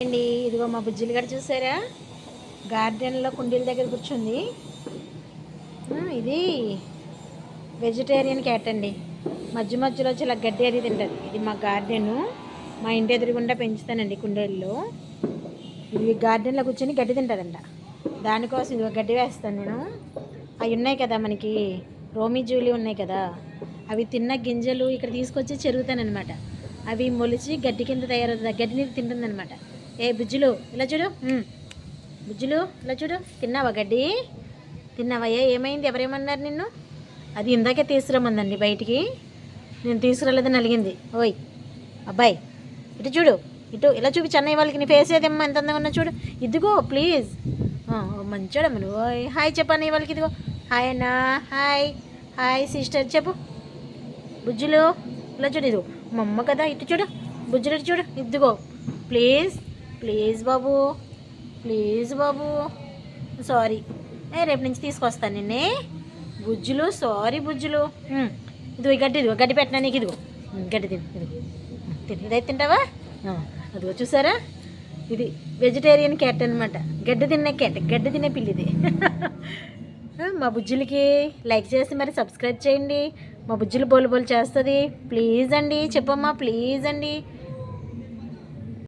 అండి ఇదిగో మా బుజ్జిలు గడ చూసారా గార్డెన్లో కుండీల దగ్గర కూర్చుంది. ఇది వెజిటేరియన్ క్యాట్ అండి. మధ్య మధ్యలో వచ్చి ఇలా గడ్డి అది తింటుంది. ఇది మా గార్డెను, మా ఇంటి ఎదురుగుండా పెంచుతానండి కుండీల్లో. ఇది గార్డెన్లో కూర్చొని గడ్డి తింటుందంట. దానికోసం ఇది గడ్డి వేస్తాను నేను. అవి ఉన్నాయి కదా మనకి రోమీ జూలీ ఉన్నాయి కదా, అవి తిన్న గింజలు ఇక్కడ తీసుకొచ్చి చెరుగుతానమాట. అవి మొలిచి గడ్డి కింద తయారవుతుంది. గడ్డి నీరు తింటుందనమాట. ఏ బుజ్జులు ఇలా చూడు, బుజ్జులు ఇలా చూడు, తిన్నావా గడ్డి? తిన్నావా? ఏమైంది? ఎవరేమన్నారు నిన్ను? అది ఇందాకే తీసుకురమ్మందండి బయటికి. నేను తీసుకురాలేదని అలిగింది. ఓయ్ అబ్బాయి ఇటు చూడు, ఇటు ఇలా చూపి చెన్నై వాళ్ళకి నీ ఫేస్ ఏదమ్మా ఎంత అందంగా ఉన్నా చూడు. ఇదిగో ప్లీజ్ మంచోడమ్మ నువ్వు. ఓయ్ హాయ్ చెప్పు అన్నయ్య వాళ్ళకి. ఇదిగో హాయ్ అన్న, హాయ్ హాయ్ సిస్టర్ చెప్పు. బుజ్జులు ఇలా చూడు, ఇదిగో మా అమ్మ కదా, ఇటు చూడు బుజ్జులు, ఇటు చూడు. ఇదిగో please please Babu, please Babu, sorry. రేపు నుంచి తీసుకొస్తాను నిన్నే బుజ్జులు. సారీ బుజ్జులు. ఇదిగో గడ్డి, ఇదిగో గడ్డి పెట్టినా నీకు. ఇదిగో గడ్డి తిని, ఇదిగో తిని. ఇదైతే తింటావా? అదిగో చూసారా, ఇది వెజిటేరియన్ క్యాట్ అనమాట. గడ్డి తినే క్యాట్, గడ్డి తినే పిల్లిది. మా బుజ్జులకి లైక్ చేసి మరి సబ్స్క్రైబ్ చేయండి. మా బుజ్జులు బోలు బోలు చేస్తుంది. ప్లీజ్ అండి చెప్పమ్మా, ప్లీజ్ అండి.